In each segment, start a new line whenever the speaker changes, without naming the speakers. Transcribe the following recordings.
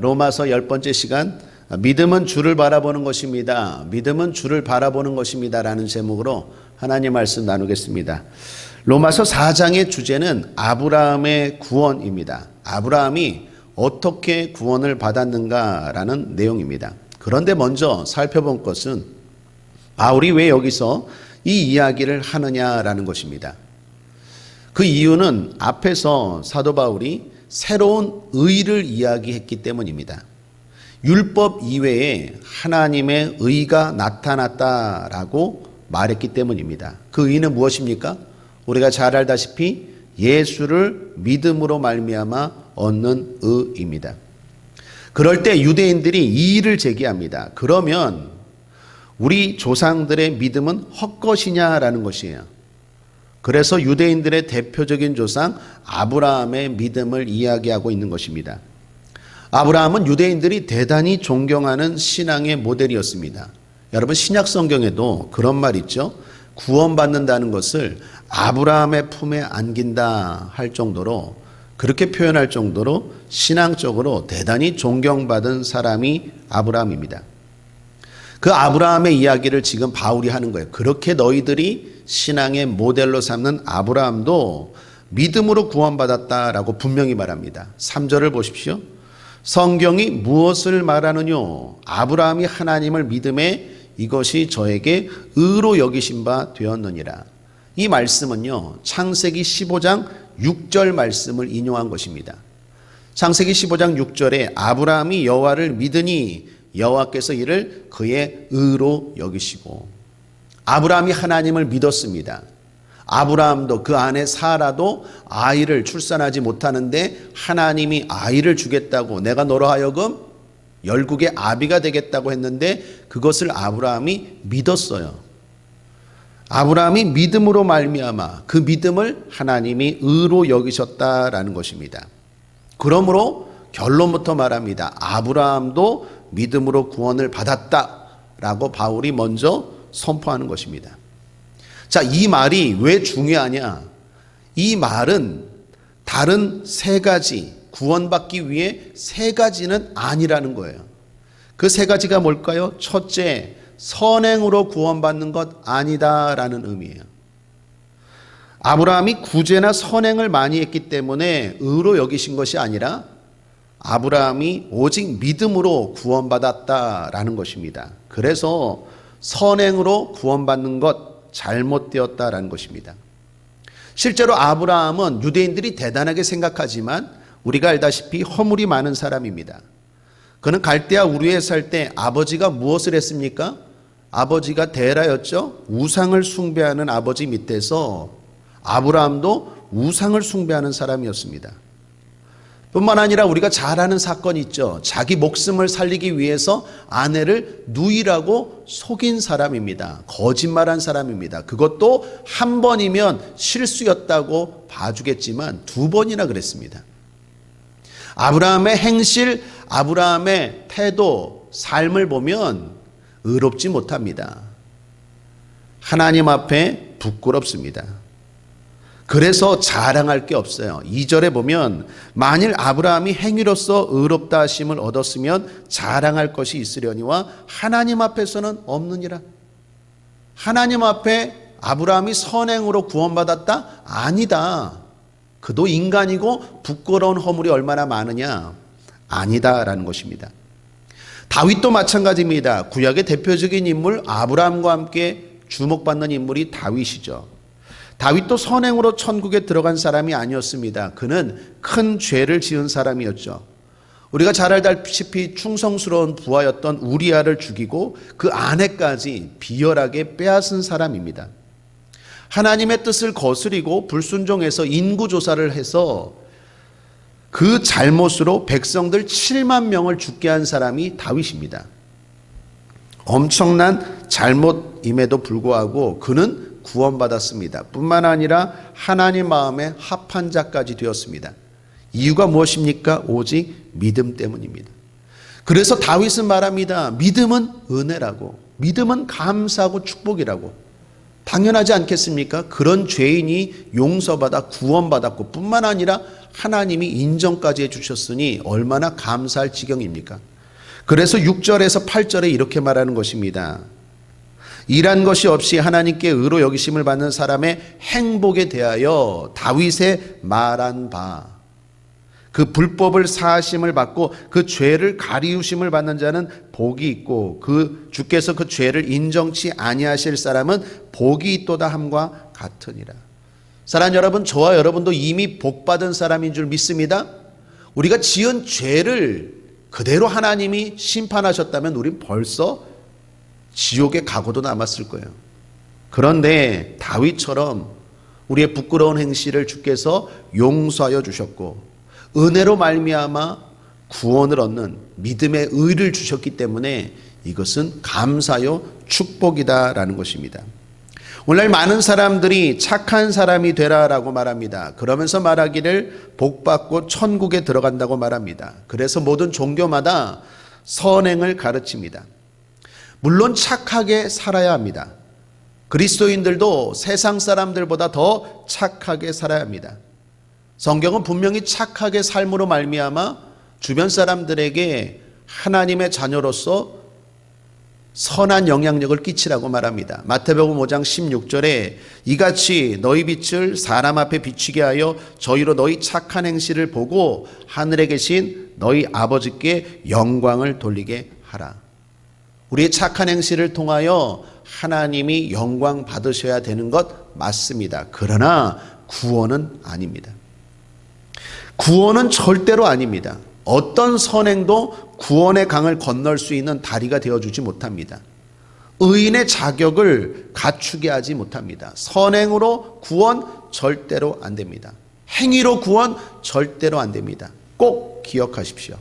로마서 10번째 시간 믿음은 주를 바라보는 것입니다. 믿음은 주를 바라보는 것입니다. 라는 제목으로 하나님 말씀 나누겠습니다. 로마서 4장의 주제는 아브라함의 구원입니다. 아브라함이 어떻게 구원을 받았는가라는 내용입니다. 그런데 먼저 살펴본 것은 바울이 왜 여기서 이 이야기를 하느냐라는 것입니다. 그 이유는 앞에서 사도 바울이 새로운 의를 이야기했기 때문입니다. 율법 이외에 하나님의 의가 나타났다라고 말했기 때문입니다. 그 의는 무엇입니까? 우리가 잘 알다시피 예수를 믿음으로 말미암아 얻는 의입니다. 그럴 때 유대인들이 이의를 제기합니다. 그러면 우리 조상들의 믿음은 헛것이냐라는 것이에요. 그래서 유대인들의 대표적인 조상 아브라함의 믿음을 이야기하고 있는 것입니다. 아브라함은 유대인들이 대단히 존경하는 신앙의 모델이었습니다. 여러분, 신약 성경에도 그런 말 있죠. 구원받는다는 것을 아브라함의 품에 안긴다 할 정도로, 그렇게 표현할 정도로 신앙적으로 대단히 존경받은 사람이 아브라함입니다. 그 아브라함의 이야기를 지금 바울이 하는 거예요. 그렇게 너희들이 신앙의 모델로 삼는 아브라함도 믿음으로 구원받았다라고 분명히 말합니다. 3절을 보십시오. 성경이 무엇을 말하느냐? 아브라함이 하나님을 믿음에 이것이 저에게 의로 여기신 바 되었느니라. 이 말씀은요, 창세기 15장 6절 말씀을 인용한 것입니다. 창세기 15장 6절에 아브라함이 여호와를 믿으니 여호와께서 이를 그의 의로 여기시고, 아브라함이 하나님을 믿었습니다. 아브라함도 그 아내 사라도 아이를 출산하지 못하는데 하나님이 아이를 주겠다고, 내가 너로 하여금 열국의 아비가 되겠다고 했는데 그것을 아브라함이 믿었어요. 아브라함이 믿음으로 말미암아 그 믿음을 하나님이 의로 여기셨다라는 것입니다. 그러므로 결론부터 말합니다. 아브라함도 믿음으로 구원을 받았다라고 바울이 먼저 선포하는 것입니다. 자, 이 말이 왜 중요하냐? 이 말은 다른 세 가지, 구원받기 위해 세 가지는 아니라는 거예요. 그 세 가지가 뭘까요? 첫째, 선행으로 구원받는 것 아니다라는 의미예요. 아브라함이 구제나 선행을 많이 했기 때문에 의로 여기신 것이 아니라 아브라함이 오직 믿음으로 구원받았다라는 것입니다. 그래서 선행으로 구원받는 것 잘못되었다라는 것입니다. 실제로 아브라함은 유대인들이 대단하게 생각하지만 우리가 알다시피 허물이 많은 사람입니다. 그는 갈대아 우르에 살 때 아버지가 무엇을 했습니까? 아버지가 데라였죠. 우상을 숭배하는 아버지 밑에서 아브라함도 우상을 숭배하는 사람이었습니다. 뿐만 아니라 우리가 잘 아는 사건이 있죠. 자기 목숨을 살리기 위해서 아내를 누이라고 속인 사람입니다. 거짓말한 사람입니다. 그것도 한 번이면 실수였다고 봐주겠지만 두 번이나 그랬습니다. 아브라함의 행실, 아브라함의 태도, 삶을 보면 의롭지 못합니다. 하나님 앞에 부끄럽습니다. 그래서 자랑할 게 없어요. 2절에 보면 만일 아브라함이 행위로서 의롭다 하심을 얻었으면 자랑할 것이 있으려니와 하나님 앞에서는 없느니라. 하나님 앞에 아브라함이 선행으로 구원받았다? 아니다. 그도 인간이고 부끄러운 허물이 얼마나 많으냐? 아니다라는 것입니다. 다윗도 마찬가지입니다. 구약의 대표적인 인물 아브라함과 함께 주목받는 인물이 다윗이죠. 다윗도 선행으로 천국에 들어간 사람이 아니었습니다. 그는 큰 죄를 지은 사람이었죠. 우리가 잘 알다시피 충성스러운 부하였던 우리아를 죽이고 그 아내까지 비열하게 빼앗은 사람입니다. 하나님의 뜻을 거스리고 불순종해서 인구조사를 해서 그 잘못으로 백성들 7만 명을 죽게 한 사람이 다윗입니다. 엄청난 잘못임에도 불구하고 그는 구원받았습니다. 뿐만 아니라 하나님 마음에 합한 자까지 되었습니다. 이유가 무엇입니까? 오직 믿음 때문입니다. 그래서 다윗은 말합니다. 믿음은 은혜라고, 믿음은 감사하고 축복이라고. 당연하지 않겠습니까? 그런 죄인이 용서받아 구원받았고 뿐만 아니라 하나님이 인정까지 해주셨으니 얼마나 감사할 지경입니까? 그래서 6절에서 8절에 이렇게 말하는 것입니다. 일한 것이 없이 하나님께 의로 여기심을 받는 사람의 행복에 대하여 다윗의 말한 바, 그 불법을 사하심을 받고 그 죄를 가리우심을 받는 자는 복이 있고 그 주께서 그 죄를 인정치 아니하실 사람은 복이 있도다 함과 같으니라. 사랑하는 여러분, 저와 여러분도 이미 복받은 사람인 줄 믿습니다. 우리가 지은 죄를 그대로 하나님이 심판하셨다면 우린 벌써 지옥에 가고도 남았을 거예요. 그런데 다윗처럼 우리의 부끄러운 행실을 주께서 용서하여 주셨고 은혜로 말미암아 구원을 얻는 믿음의 의를 주셨기 때문에 이것은 감사요 축복이다라는 것입니다. 오늘 많은 사람들이 착한 사람이 되라라고 말합니다. 그러면서 말하기를 복받고 천국에 들어간다고 말합니다. 그래서 모든 종교마다 선행을 가르칩니다. 물론 착하게 살아야 합니다. 그리스도인들도 세상 사람들보다 더 착하게 살아야 합니다. 성경은 분명히 착하게 삶으로 말미암아 주변 사람들에게 하나님의 자녀로서 선한 영향력을 끼치라고 말합니다. 마태복음 5장 16절에 이같이 너희 빛을 사람 앞에 비추게 하여 저희로 너희 착한 행실을 보고 하늘에 계신 너희 아버지께 영광을 돌리게 하라. 우리의 착한 행실을 통하여 하나님이 영광 받으셔야 되는 것 맞습니다. 그러나 구원은 아닙니다. 구원은 절대로 아닙니다. 어떤 선행도 구원의 강을 건널 수 있는 다리가 되어주지 못합니다. 의인의 자격을 갖추게 하지 못합니다. 선행으로 구원 절대로 안 됩니다. 행위로 구원 절대로 안 됩니다. 꼭 기억하십시오.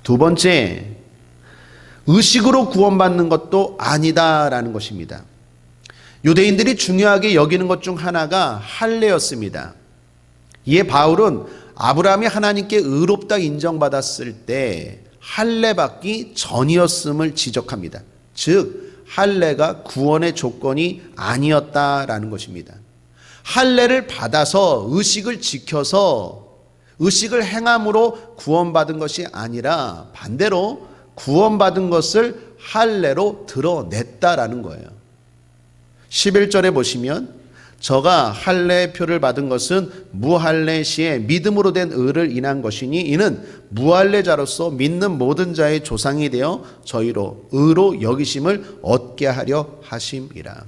두 번째, 의식으로 구원받는 것도 아니다라는 것입니다. 유대인들이 중요하게 여기는 것 중 하나가 할례였습니다. 이에 바울은 아브라함이 하나님께 의롭다 인정받았을 때 할례 받기 전이었음을 지적합니다. 즉 할례가 구원의 조건이 아니었다라는 것입니다. 할례를 받아서 의식을 지켜서 의식을 행함으로 구원받은 것이 아니라 반대로 구원받은 것을 할례로 드러냈다라는 거예요. 11절에 보시면 저가 할례의 표를 받은 것은 무할례 시에 믿음으로 된 의를 인한 것이니 이는 무할례자로서 믿는 모든 자의 조상이 되어 저희로 의로 여기심을 얻게 하려 하심이라.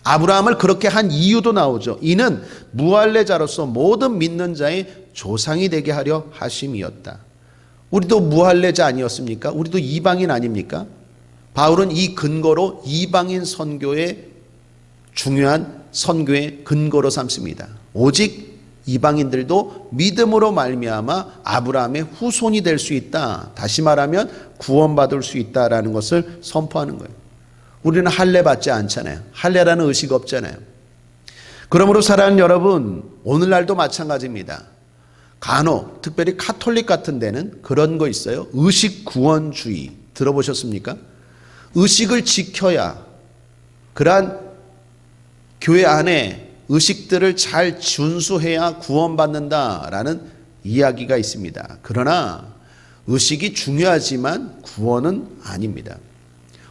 아브라함을 그렇게 한 이유도 나오죠. 이는 무할례자로서 모든 믿는 자의 조상이 되게 하려 하심이었다. 우리도 무할례자 아니었습니까? 우리도 이방인 아닙니까? 바울은 이 근거로 이방인 선교의 중요한 선교의 근거로 삼습니다. 오직 이방인들도 믿음으로 말미암아 아브라함의 후손이 될 수 있다. 다시 말하면 구원받을 수 있다라는 것을 선포하는 거예요. 우리는 할례 받지 않잖아요. 할례라는 의식 없잖아요. 그러므로 사랑하는 여러분, 오늘날도 마찬가지입니다. 간혹 특별히 카톨릭 같은 데는 그런 거 있어요. 의식 구원주의 들어보셨습니까? 의식을 지켜야 그러한 교회 안에 의식들을 잘 준수해야 구원받는다라는 이야기가 있습니다. 그러나 의식이 중요하지만 구원은 아닙니다.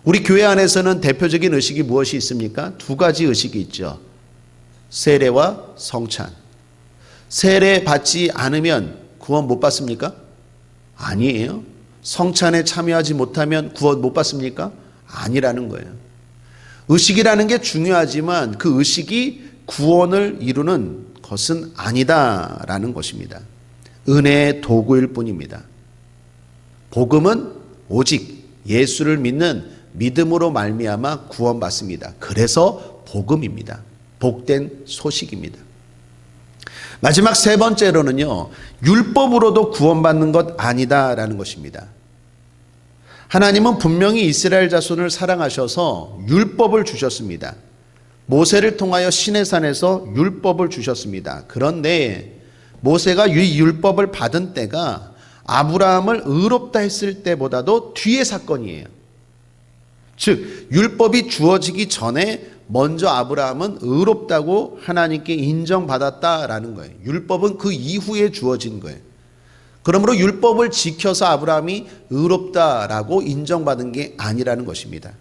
우리 교회 안에서는 대표적인 의식이 무엇이 있습니까? 두 가지 의식이 있죠. 세례와 성찬. 세례 받지 않으면 구원 못 받습니까? 아니에요. 성찬에 참여하지 못하면 구원 못 받습니까? 아니라는 거예요. 의식이라는 게 중요하지만 그 의식이 구원을 이루는 것은 아니다라는 것입니다. 은혜의 도구일 뿐입니다. 복음은 오직 예수를 믿는 믿음으로 말미암아 구원받습니다. 그래서 복음입니다. 복된 소식입니다. 마지막 세 번째로는요, 율법으로도 구원받는 것 아니다라는 것입니다. 하나님은 분명히 이스라엘 자손을 사랑하셔서 율법을 주셨습니다. 모세를 통하여 시내산에서 율법을 주셨습니다. 그런데 모세가 이 율법을 받은 때가 아브라함을 의롭다 했을 때보다도 뒤의 사건이에요. 즉 율법이 주어지기 전에 먼저 아브라함은 의롭다고 하나님께 인정받았다라는 거예요. 율법은 그 이후에 주어진 거예요. 그러므로 율법을 지켜서 아브라함이 의롭다라고 인정받은 게 아니라는 것입니다.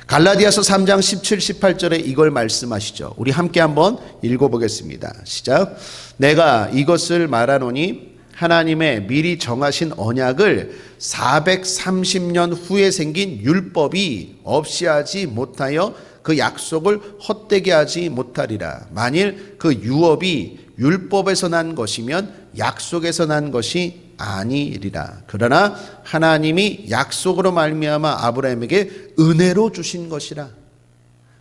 갈라디아서 3장 17, 18절에 이걸 말씀하시죠. 우리 함께 한번 읽어보겠습니다. 시작. 내가 이것을 말하노니 하나님의 미리 정하신 언약을 430년 후에 생긴 율법이 없이 하지 못하여 그 약속을 헛되게 하지 못하리라. 만일 그 유업이 율법에서 난 것이면 약속에서 난 것이 아니리라. 그러나 하나님이 약속으로 말미암아 아브라함에게 은혜로 주신 것이라.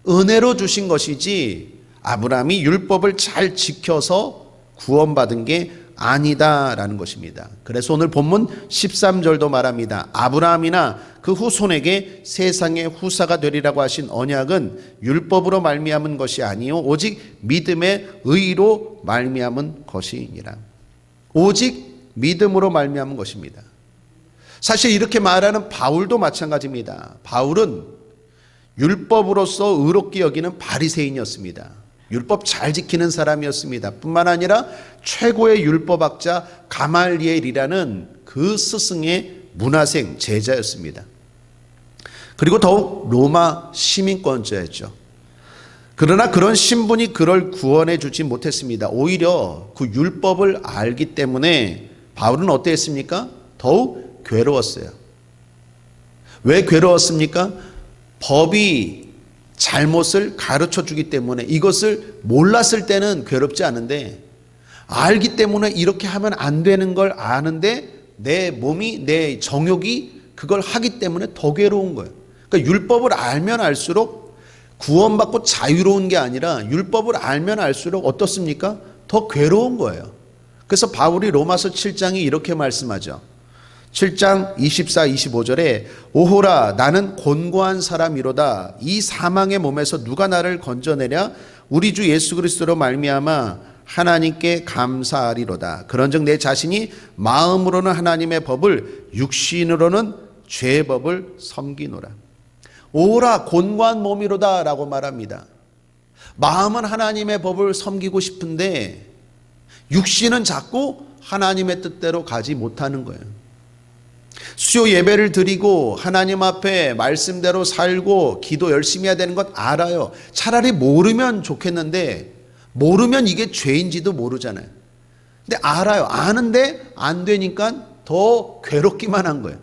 은혜로 주신 것이지 아브라함이 율법을 잘 지켜서 구원받은 게 아니다라는 것입니다. 그래서 오늘 본문 13절도 말합니다. 아브라함이나 그 후손에게 세상의 후사가 되리라고 하신 언약은 율법으로 말미암은 것이 아니요 오직 믿음의 의로 말미암은 것이니라. 오직 믿음으로 말미암은 것입니다. 사실 이렇게 말하는 바울도 마찬가지입니다. 바울은 율법으로서 의롭게 여기는 바리새인이었습니다. 율법 잘 지키는 사람이었습니다. 뿐만 아니라 최고의 율법학자 가말리엘이라는 그 스승의 문화생 제자였습니다. 그리고 더욱 로마 시민권자였죠. 그러나 그런 신분이 그를 구원해 주지 못했습니다. 오히려 그 율법을 알기 때문에 바울은 어땠습니까? 더욱 괴로웠어요. 왜 괴로웠습니까? 법이 잘못을 가르쳐 주기 때문에 이것을 몰랐을 때는 괴롭지 않은데 알기 때문에 이렇게 하면 안 되는 걸 아는데 내 몸이 내 정욕이 그걸 하기 때문에 더 괴로운 거예요. 그러니까 율법을 알면 알수록 구원받고 자유로운 게 아니라 율법을 알면 알수록 어떻습니까? 더 괴로운 거예요. 그래서 바울이 로마서 7장이 이렇게 말씀하죠. 7장 24, 25절에 오호라 나는 곤고한 사람이로다. 이 사망의 몸에서 누가 나를 건져내랴? 우리 주 예수 그리스도로 말미암아 하나님께 감사하리로다. 그런즉 내 자신이 마음으로는 하나님의 법을 육신으로는 죄의 법을 섬기노라. 오호라 곤고한 몸이로다 라고 말합니다. 마음은 하나님의 법을 섬기고 싶은데 육신은 자꾸 하나님의 뜻대로 가지 못하는 거예요. 수요 예배를 드리고 하나님 앞에 말씀대로 살고 기도 열심히 해야 되는 것 알아요. 차라리 모르면 좋겠는데 모르면 이게 죄인지도 모르잖아요. 근데 알아요. 아는데 안 되니까 더 괴롭기만 한 거예요.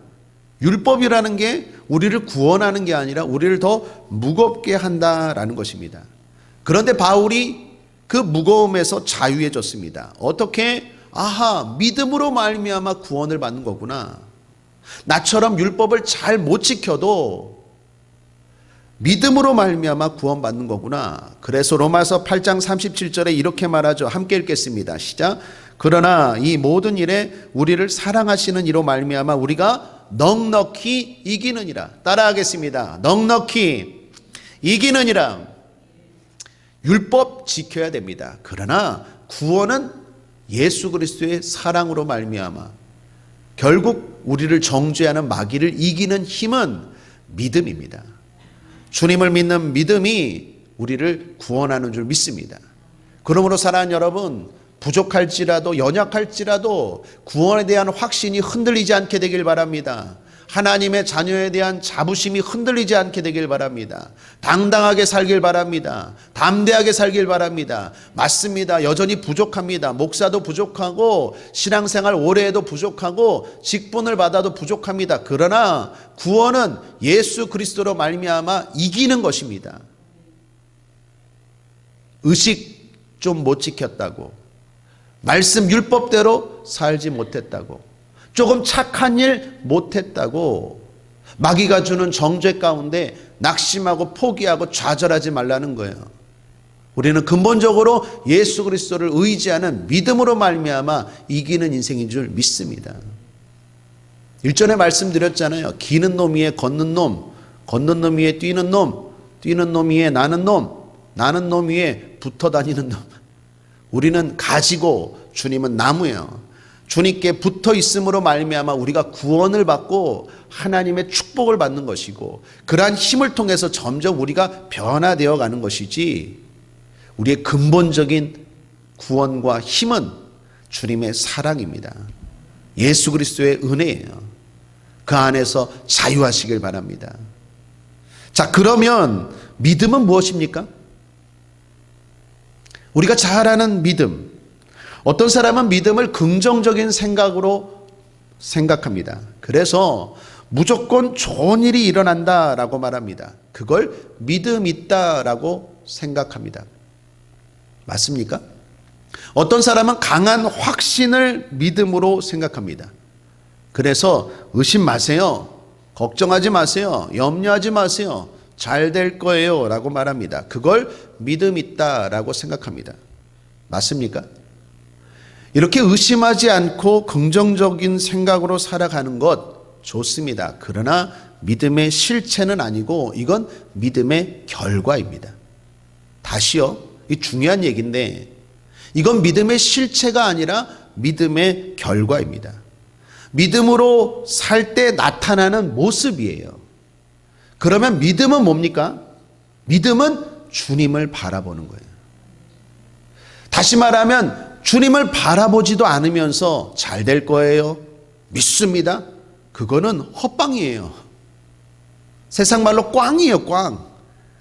율법이라는 게 우리를 구원하는 게 아니라 우리를 더 무겁게 한다라는 것입니다. 그런데 바울이 그 무거움에서 자유해졌습니다. 어떻게? 아하, 믿음으로 말미암아 구원을 받는 거구나. 나처럼 율법을 잘 못 지켜도 믿음으로 말미암아 구원받는 거구나. 그래서 로마서 8장 37절에 이렇게 말하죠. 함께 읽겠습니다. 시작. 그러나 이 모든 일에 우리를 사랑하시는 이로 말미암아 우리가 넉넉히 이기느니라. 따라하겠습니다. 넉넉히 이기느니라. 율법 지켜야 됩니다. 그러나 구원은 예수 그리스도의 사랑으로 말미암아 결국 우리를 정죄하는 마귀를 이기는 힘은 믿음입니다. 주님을 믿는 믿음이 우리를 구원하는 줄 믿습니다. 그러므로 사랑하는 여러분, 부족할지라도 연약할지라도 구원에 대한 확신이 흔들리지 않게 되길 바랍니다. 하나님의 자녀에 대한 자부심이 흔들리지 않게 되길 바랍니다. 당당하게 살길 바랍니다. 담대하게 살길 바랍니다. 맞습니다. 여전히 부족합니다. 목사도 부족하고 신앙생활 오래 해도 부족하고 직분을 받아도 부족합니다. 그러나 구원은 예수 그리스도로 말미암아 이기는 것입니다. 의식 좀 못 지켰다고, 말씀 율법대로 살지 못했다고, 조금 착한 일 못했다고 마귀가 주는 정죄 가운데 낙심하고 포기하고 좌절하지 말라는 거예요. 우리는 근본적으로 예수 그리스도를 의지하는 믿음으로 말미암아 이기는 인생인 줄 믿습니다. 일전에 말씀드렸잖아요. 기는 놈 위에 걷는 놈, 걷는 놈 위에 뛰는 놈, 뛰는 놈 위에 나는 놈, 나는 놈 위에 붙어 다니는 놈. 우리는 가지고 주님은 나무예요. 주님께 붙어 있음으로 말미암아 우리가 구원을 받고 하나님의 축복을 받는 것이고, 그러한 힘을 통해서 점점 우리가 변화되어 가는 것이지, 우리의 근본적인 구원과 힘은 주님의 사랑입니다. 예수 그리스도의 은혜예요. 그 안에서 자유하시길 바랍니다. 자, 그러면 믿음은 무엇입니까? 우리가 잘 아는 믿음. 어떤 사람은 믿음을 긍정적인 생각으로 생각합니다. 그래서 무조건 좋은 일이 일어난다라고 말합니다. 그걸 믿음 있다라고 생각합니다. 맞습니까? 어떤 사람은 강한 확신을 믿음으로 생각합니다. 그래서 의심 마세요. 걱정하지 마세요. 염려하지 마세요. 잘 될 거예요 라고 말합니다. 그걸 믿음 있다라고 생각합니다. 맞습니까? 이렇게 의심하지 않고 긍정적인 생각으로 살아가는 것 좋습니다. 그러나 믿음의 실체는 아니고 이건 믿음의 결과입니다. 다시요, 이 중요한 얘기인데 이건 믿음의 실체가 아니라 믿음의 결과입니다. 믿음으로 살 때 나타나는 모습이에요. 그러면 믿음은 뭡니까? 믿음은 주님을 바라보는 거예요. 다시 말하면 주님을 바라보지도 않으면서 잘 될 거예요, 믿습니다, 그거는 헛방이에요. 세상 말로 꽝이에요, 꽝.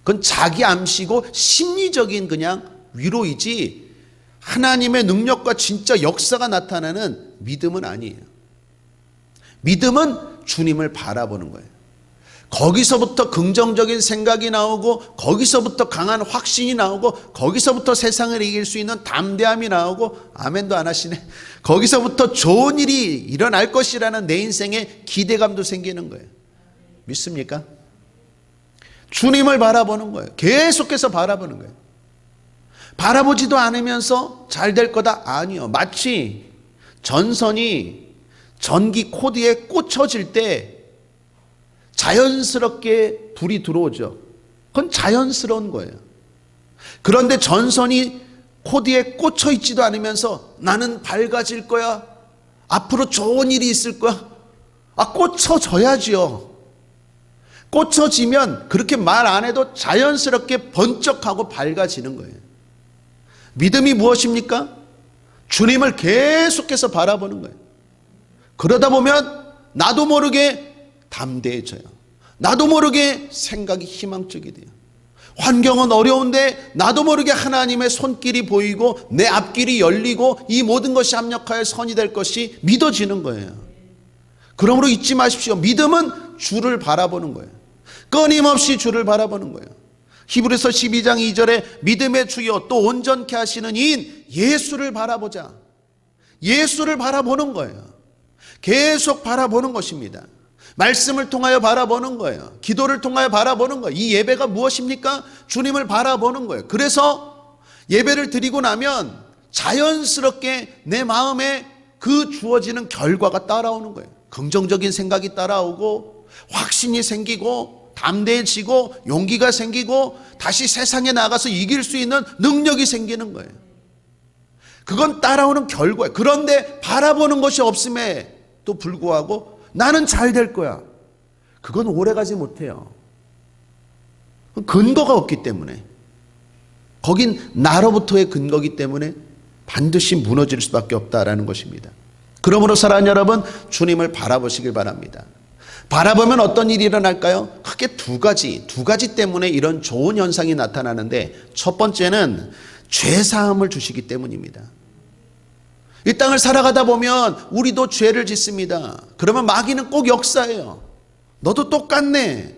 그건 자기 암시고 심리적인 그냥 위로이지 하나님의 능력과 진짜 역사가 나타나는 믿음은 아니에요. 믿음은 주님을 바라보는 거예요. 거기서부터 긍정적인 생각이 나오고, 거기서부터 강한 확신이 나오고, 거기서부터 세상을 이길 수 있는 담대함이 나오고, 아멘도 안 하시네. 거기서부터 좋은 일이 일어날 것이라는 내 인생의 기대감도 생기는 거예요. 믿습니까? 주님을 바라보는 거예요. 계속해서 바라보는 거예요. 바라보지도 않으면서 잘 될 거다? 아니요. 마치 전선이 전기 코드에 꽂혀질 때 자연스럽게 불이 들어오죠. 그건 자연스러운 거예요. 그런데 전선이 코드에 꽂혀 있지도 않으면서 나는 밝아질 거야, 앞으로 좋은 일이 있을 거야, 꽂혀져야지요. 꽂혀지면 그렇게 말 안 해도 자연스럽게 번쩍하고 밝아지는 거예요. 믿음이 무엇입니까? 주님을 계속해서 바라보는 거예요. 그러다 보면 나도 모르게 담대해져요. 나도 모르게 생각이 희망적이 돼요. 환경은 어려운데 나도 모르게 하나님의 손길이 보이고 내 앞길이 열리고 이 모든 것이 합력하여 선이 될 것이 믿어지는 거예요. 그러므로 잊지 마십시오. 믿음은 주를 바라보는 거예요. 끊임없이 주를 바라보는 거예요. 히브리서 12장 2절에 믿음의 주여 또 온전케 하시는 이인 예수를 바라보자. 예수를 바라보는 거예요. 계속 바라보는 것입니다. 말씀을 통하여 바라보는 거예요. 기도를 통하여 바라보는 거예요. 이 예배가 무엇입니까? 주님을 바라보는 거예요. 그래서 예배를 드리고 나면 자연스럽게 내 마음에 그 주어지는 결과가 따라오는 거예요. 긍정적인 생각이 따라오고 확신이 생기고 담대해지고 용기가 생기고 다시 세상에 나가서 이길 수 있는 능력이 생기는 거예요. 그건 따라오는 결과예요. 그런데 바라보는 것이 없음에도 불구하고 나는 잘 될 거야, 그건 오래가지 못해요. 근거가 없기 때문에, 거긴 나로부터의 근거이기 때문에 반드시 무너질 수밖에 없다라는 것입니다. 그러므로 사랑하는 여러분, 주님을 바라보시길 바랍니다. 바라보면 어떤 일이 일어날까요? 크게 두 가지 때문에 이런 좋은 현상이 나타나는데, 첫 번째는 죄사함을 주시기 때문입니다. 이 땅을 살아가다 보면 우리도 죄를 짓습니다. 그러면 마귀는 꼭 역사해요. 너도 똑같네,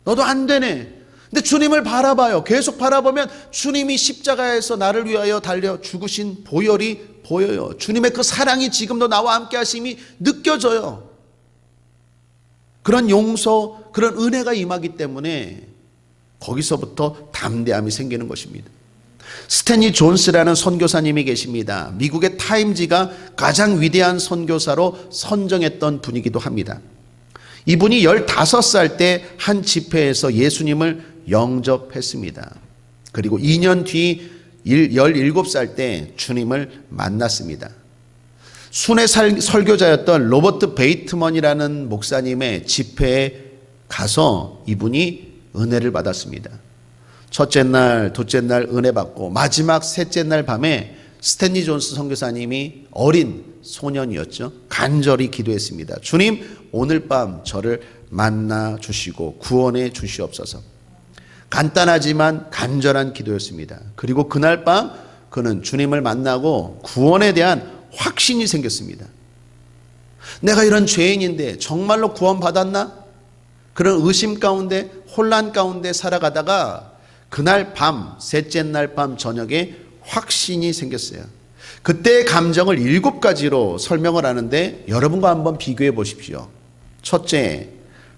너도 안 되네. 근데 주님을 바라봐요. 계속 바라보면 주님이 십자가에서 나를 위하여 달려 죽으신 보혈이 보여요. 주님의 그 사랑이 지금도 나와 함께 하심이 느껴져요. 그런 용서, 그런 은혜가 임하기 때문에 거기서부터 담대함이 생기는 것입니다. 스탠리 존스라는 선교사님이 계십니다. 미국의 타임지가 가장 위대한 선교사로 선정했던 분이기도 합니다. 이분이 15살 때 한 집회에서 예수님을 영접했습니다. 그리고 2년 뒤 17살 때 주님을 만났습니다. 순회 설교자였던 로버트 베이트먼이라는 목사님의 집회에 가서 이분이 은혜를 받았습니다. 첫째 날, 둘째 날 은혜 받고 마지막 셋째 날 밤에 스탠리 존스 선교사님이 어린 소년이었죠. 간절히 기도했습니다. 주님, 오늘 밤 저를 만나 주시고 구원해 주시옵소서. 간단하지만 간절한 기도였습니다. 그리고 그날 밤 그는 주님을 만나고 구원에 대한 확신이 생겼습니다. 내가 이런 죄인인데 정말로 구원받았나? 그런 의심 가운데 혼란 가운데 살아가다가 그날 밤, 셋째 날 밤 저녁에 확신이 생겼어요. 그때의 감정을 7가지로 설명을 하는데 여러분과 한번 비교해 보십시오. 첫째,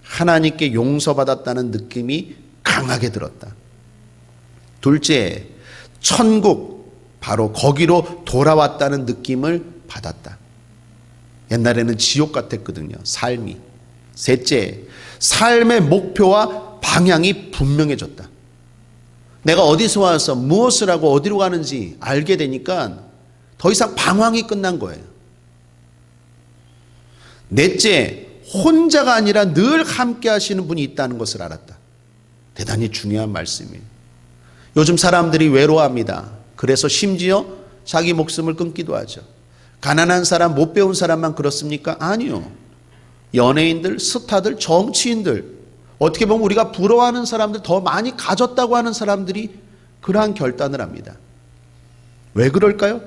하나님께 용서받았다는 느낌이 강하게 들었다. 둘째, 천국, 바로 거기로 돌아왔다는 느낌을 받았다. 옛날에는 지옥 같았거든요, 삶이. 셋째, 삶의 목표와 방향이 분명해졌다. 내가 어디서 와서 무엇을 하고 어디로 가는지 알게 되니까 더 이상 방황이 끝난 거예요. 넷째, 혼자가 아니라 늘 함께 하시는 분이 있다는 것을 알았다. 대단히 중요한 말씀이에요. 요즘 사람들이 외로워합니다. 그래서 심지어 자기 목숨을 끊기도 하죠. 가난한 사람, 못 배운 사람만 그렇습니까? 아니요. 연예인들, 스타들, 정치인들, 어떻게 보면 우리가 부러워하는 사람들, 더 많이 가졌다고 하는 사람들이 그러한 결단을 합니다. 왜 그럴까요?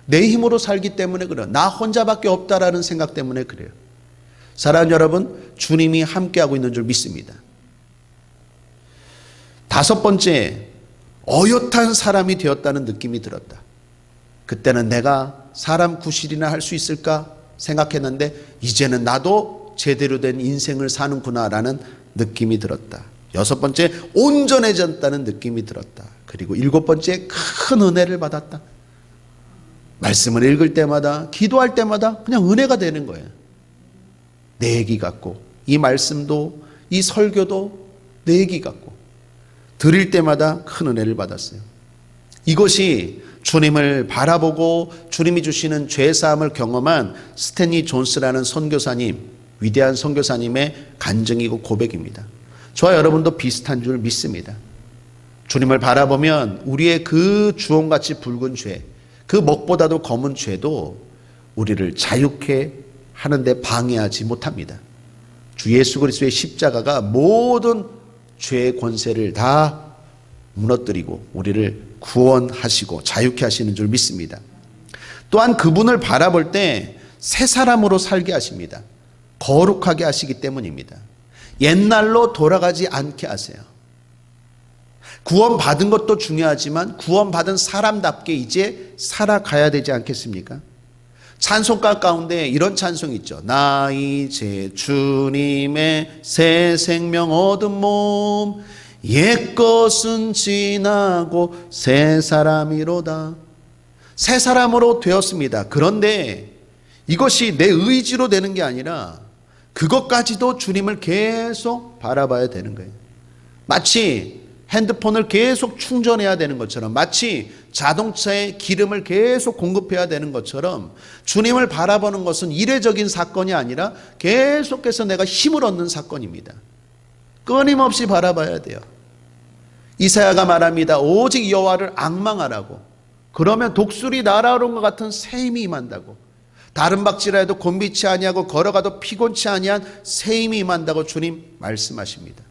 내 힘으로 살기 때문에 그래요. 나 혼자밖에 없다라는 생각 때문에 그래요. 사랑하는 여러분, 주님이 함께하고 있는 줄 믿습니다. 다섯 번째, 어엿한 사람이 되었다는 느낌이 들었다. 그때는 내가 사람 구실이나 할 수 있을까 생각했는데 이제는 나도 제대로 된 인생을 사는구나라는 느낌이 들었다. 여섯 번째, 온전해졌다는 느낌이 들었다. 그리고 일곱 번째, 큰 은혜를 받았다. 말씀을 읽을 때마다, 기도할 때마다 그냥 은혜가 되는 거예요. 내 얘기 같고, 이 말씀도, 이 설교도 내 얘기 같고, 드릴 때마다 큰 은혜를 받았어요. 이것이 주님을 바라보고 주님이 주시는 죄사함을 경험한 스탠리 존스라는 선교사님, 위대한 선교사님의 간증이고 고백입니다. 저와 여러분도 비슷한 줄 믿습니다. 주님을 바라보면 우리의 그 주홍같이 붉은 죄, 그 먹보다도 검은 죄도 우리를 자유케 하는데 방해하지 못합니다. 주 예수 그리스도의 십자가가 모든 죄의 권세를 다 무너뜨리고 우리를 구원하시고 자유케 하시는 줄 믿습니다. 또한 그분을 바라볼 때 새 사람으로 살게 하십니다. 거룩하게 하시기 때문입니다. 옛날로 돌아가지 않게 하세요. 구원받은 것도 중요하지만 구원받은 사람답게 이제 살아가야 되지 않겠습니까? 찬송가 가운데 이런 찬송이 있죠. 나 이제 주님의 새 생명 얻은 몸, 옛것은 지나고 새 사람이로다. 새 사람으로 되었습니다. 그런데 이것이 내 의지로 되는 게 아니라 그것까지도 주님을 계속 바라봐야 되는 거예요. 마치 핸드폰을 계속 충전해야 되는 것처럼, 마치 자동차에 기름을 계속 공급해야 되는 것처럼 주님을 바라보는 것은 이례적인 사건이 아니라 계속해서 내가 힘을 얻는 사건입니다. 끊임없이 바라봐야 돼요. 이사야가 말합니다. 오직 여호와를 앙망하라고. 그러면 독수리 날아오는 것 같은 새 힘이 임한다고. 다른 박질하여도 곤비치 아니하고 걸어가도 피곤치 아니한 새 힘이 임한다고 주님 말씀하십니다.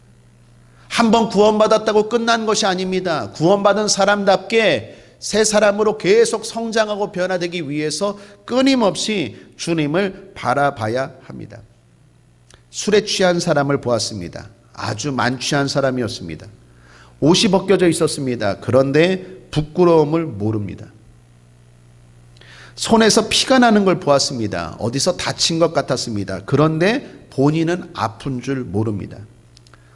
한번 구원받았다고 끝난 것이 아닙니다. 구원받은 사람답게 새 사람으로 계속 성장하고 변화되기 위해서 끊임없이 주님을 바라봐야 합니다. 술에 취한 사람을 보았습니다. 아주 만취한 사람이었습니다. 옷이 벗겨져 있었습니다. 그런데 부끄러움을 모릅니다. 손에서 피가 나는 걸 보았습니다. 어디서 다친 것 같았습니다. 그런데 본인은 아픈 줄 모릅니다.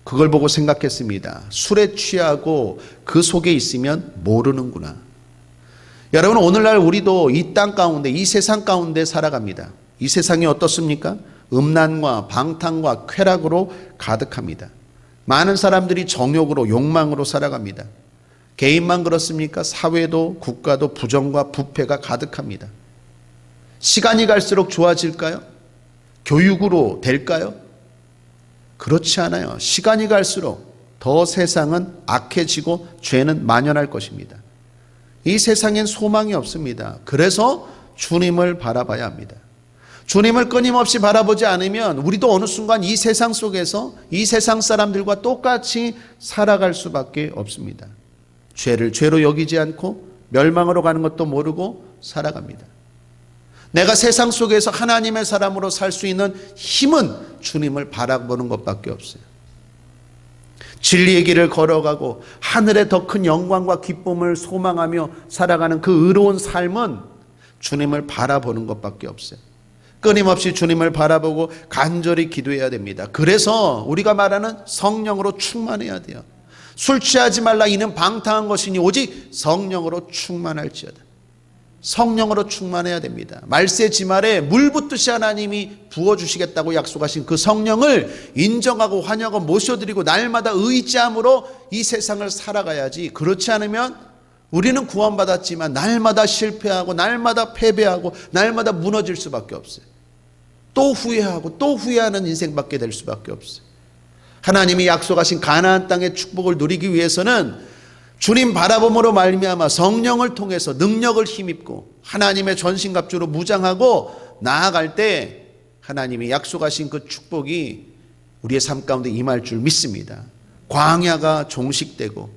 그걸 보고 생각했습니다. 술에 취하고 그 속에 있으면 모르는구나. 여러분, 오늘날 우리도 이 땅 가운데, 이 세상 가운데 살아갑니다. 이 세상이 어떻습니까? 음란과 방탕과 쾌락으로 가득합니다. 많은 사람들이 정욕으로, 욕망으로 살아갑니다. 개인만 그렇습니까? 사회도 국가도 부정과 부패가 가득합니다. 시간이 갈수록 좋아질까요? 교육으로 될까요? 그렇지 않아요. 시간이 갈수록 더 세상은 악해지고 죄는 만연할 것입니다. 이 세상엔 소망이 없습니다. 그래서 주님을 바라봐야 합니다. 주님을 끊임없이 바라보지 않으면 우리도 어느 순간 이 세상 속에서 이 세상 사람들과 똑같이 살아갈 수밖에 없습니다. 죄를 죄로 여기지 않고 멸망으로 가는 것도 모르고 살아갑니다. 내가 세상 속에서 하나님의 사람으로 살 수 있는 힘은 주님을 바라보는 것밖에 없어요. 진리의 길을 걸어가고 하늘의 더 큰 영광과 기쁨을 소망하며 살아가는 그 의로운 삶은 주님을 바라보는 것밖에 없어요. 끊임없이 주님을 바라보고 간절히 기도해야 됩니다. 그래서 우리가 말하는 성령으로 충만해야 돼요. 술 취하지 말라 이는 방탕한 것이니 오직 성령으로 충만할지어다. 성령으로 충만해야 됩니다. 말세 지말에 물 붓듯이 하나님이 부어주시겠다고 약속하신 그 성령을 인정하고 환영하고 모셔드리고 날마다 의지함으로 이 세상을 살아가야지. 그렇지 않으면 우리는 구원받았지만 날마다 실패하고 날마다 패배하고 날마다 무너질 수밖에 없어요. 또 후회하고 또 후회하는 인생밖에 될 수밖에 없어요. 하나님이 약속하신 가나안 땅의 축복을 누리기 위해서는 주님 바라봄으로 말미암아 성령을 통해서 능력을 힘입고 하나님의 전신갑주로 무장하고 나아갈 때 하나님이 약속하신 그 축복이 우리의 삶 가운데 임할 줄 믿습니다. 광야가 종식되고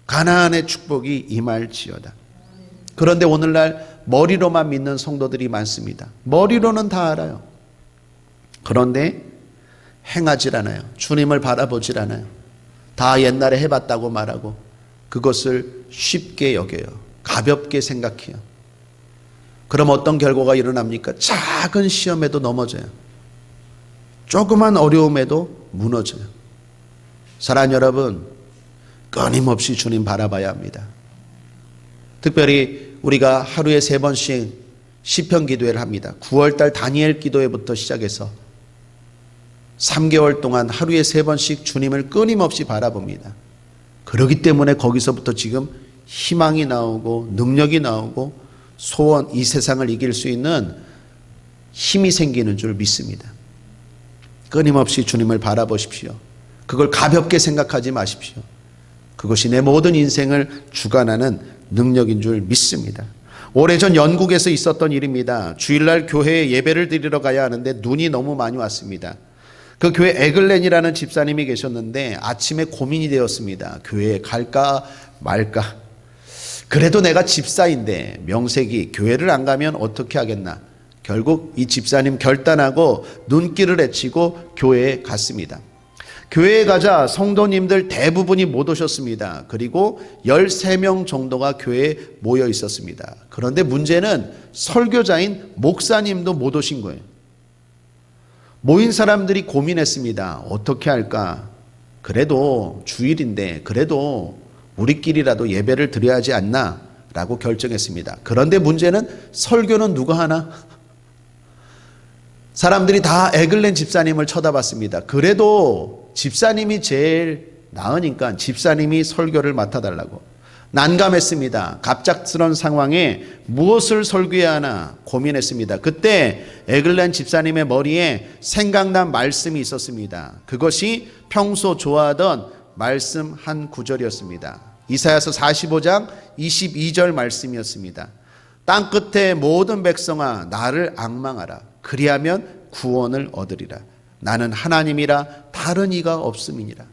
가나안의 축복이 임할지어다. 그런데 오늘날 머리로만 믿는 성도들이 많습니다. 머리로는 다 알아요. 그런데 행하질 않아요. 주님을 바라보질 않아요. 다 옛날에 해봤다고 말하고 그것을 쉽게 여겨요. 가볍게 생각해요. 그럼 어떤 결과가 일어납니까? 작은 시험에도 넘어져요. 조그만 어려움에도 무너져요. 사랑하는 여러분, 끊임없이 주님 바라봐야 합니다. 특별히 우리가 하루에 3번씩 시편 기도회를 합니다. 9월달 다니엘 기도회부터 시작해서 3개월 동안 하루에 3번씩 주님을 끊임없이 바라봅니다. 그렇기 때문에 거기서부터 지금 희망이 나오고 능력이 나오고 소원, 이 세상을 이길 수 있는 힘이 생기는 줄 믿습니다. 끊임없이 주님을 바라보십시오. 그걸 가볍게 생각하지 마십시오. 그것이 내 모든 인생을 주관하는 능력인 줄 믿습니다. 오래전 영국에서 있었던 일입니다. 주일날 교회에 예배를 드리러 가야 하는데 눈이 너무 많이 왔습니다. 그 교회 에글렌이라는 집사님이 계셨는데 아침에 고민이 되었습니다. 교회에 갈까 말까. 그래도 내가 집사인데 명색이 교회를 안 가면 어떻게 하겠나. 결국 이 집사님 결단하고 눈길을 헤치고 교회에 갔습니다. 교회에 가자 성도님들 대부분이 못 오셨습니다. 그리고 13명 정도가 교회에 모여 있었습니다. 그런데 문제는 설교자인 목사님도 못 오신 거예요. 모인 사람들이 고민했습니다. 어떻게 할까? 그래도 주일인데 그래도 우리끼리라도 예배를 드려야 하지 않나? 라고 결정했습니다. 그런데 문제는 설교는 누가 하나? 사람들이 다 에글렌 집사님을 쳐다봤습니다. 그래도 집사님이 제일 나으니까 집사님이 설교를 맡아달라고. 난감했습니다. 갑작스러운 상황에 무엇을 설교해야 하나 고민했습니다. 그때 에글렌 집사님의 머리에 생각난 말씀이 있었습니다. 그것이 평소 좋아하던 말씀 한 구절이었습니다. 이사야서 45장 22절 말씀이었습니다. 땅끝의 모든 백성아 나를 앙망하라. 그리하면 구원을 얻으리라. 나는 하나님이라 다른 이가 없음이니라.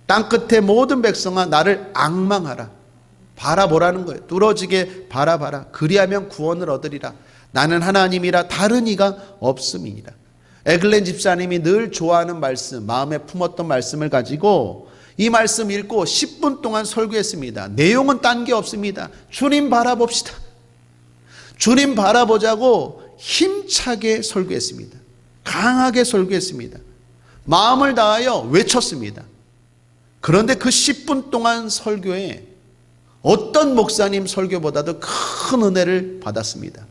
땅끝의 모든 백성아 나를 앙망하라. 바라보라는 거예요. 뚫어지게 바라봐라. 그리하면 구원을 얻으리라. 나는 하나님이라 다른 이가 없음이니라. 에글렌 집사님이 늘 좋아하는 말씀, 마음에 품었던 말씀을 가지고 이 말씀 읽고 10분 동안 설교했습니다. 내용은 딴 게 없습니다. 주님 바라봅시다. 주님 바라보자고 힘차게 설교했습니다. 강하게 설교했습니다. 마음을 다하여 외쳤습니다. 그런데 그 10분 동안 설교에 어떤 목사님 설교보다도 큰 은혜를 받았습니다.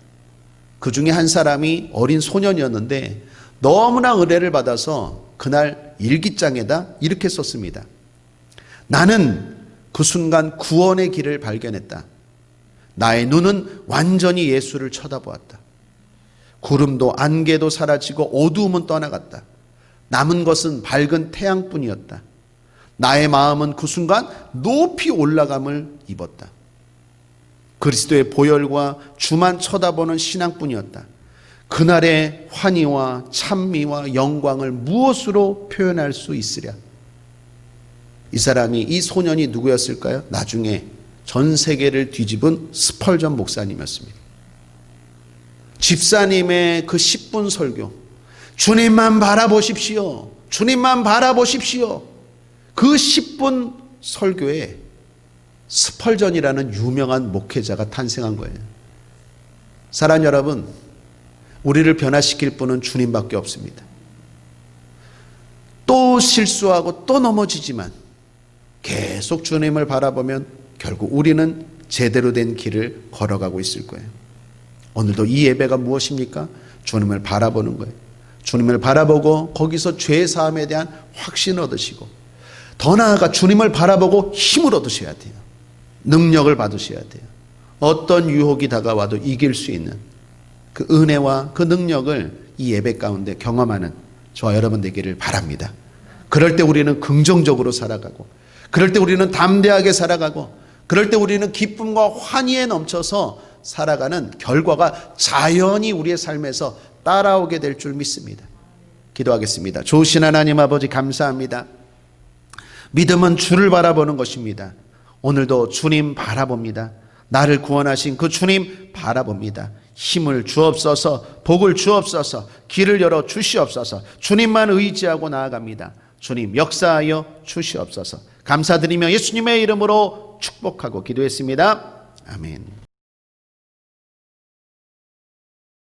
그 중에 한 사람이 어린 소년이었는데 너무나 은혜를 받아서 그날 일기장에다 이렇게 썼습니다. 나는 그 순간 구원의 길을 발견했다. 나의 눈은 완전히 예수를 쳐다보았다. 구름도 안개도 사라지고 어두움은 떠나갔다. 남은 것은 밝은 태양뿐이었다. 나의 마음은 그 순간 높이 올라감을 입었다. 그리스도의 보혈과 주만 쳐다보는 신앙뿐이었다. 그날의 환희와 찬미와 영광을 무엇으로 표현할 수 있으랴? 이 사람이, 이 소년이 누구였을까요? 나중에 전 세계를 뒤집은 스펄전 목사님이었습니다. 집사님의 그 10분 설교, 주님만 바라보십시오. 주님만 바라보십시오. 그 10분 설교에 스펄전이라는 유명한 목회자가 탄생한 거예요. 사랑하는 여러분, 우리를 변화시킬 분은 주님밖에 없습니다. 또 실수하고 또 넘어지지만 계속 주님을 바라보면 결국 우리는 제대로 된 길을 걸어가고 있을 거예요. 오늘도 이 예배가 무엇입니까? 주님을 바라보는 거예요. 주님을 바라보고 거기서 죄 사함에 대한 확신을 얻으시고, 더 나아가 주님을 바라보고 힘을 얻으셔야 돼요. 능력을 받으셔야 돼요. 어떤 유혹이 다가와도 이길 수 있는 그 은혜와 그 능력을 이 예배 가운데 경험하는 저와 여러분 되기를 바랍니다. 그럴 때 우리는 긍정적으로 살아가고, 그럴 때 우리는 담대하게 살아가고, 그럴 때 우리는 기쁨과 환희에 넘쳐서 살아가는 결과가 자연히 우리의 삶에서 따라오게 될 줄 믿습니다. 기도하겠습니다. 좋으신 하나님 아버지, 감사합니다. 믿음은 주를 바라보는 것입니다. 오늘도 주님 바라봅니다. 나를 구원하신 그 주님 바라봅니다. 힘을 주옵소서, 복을 주옵소서, 길을 열어 주시옵소서. 주님만 의지하고 나아갑니다. 주님 역사하여 주시옵소서. 감사드리며 예수님의 이름으로 축복하고 기도했습니다. 아멘.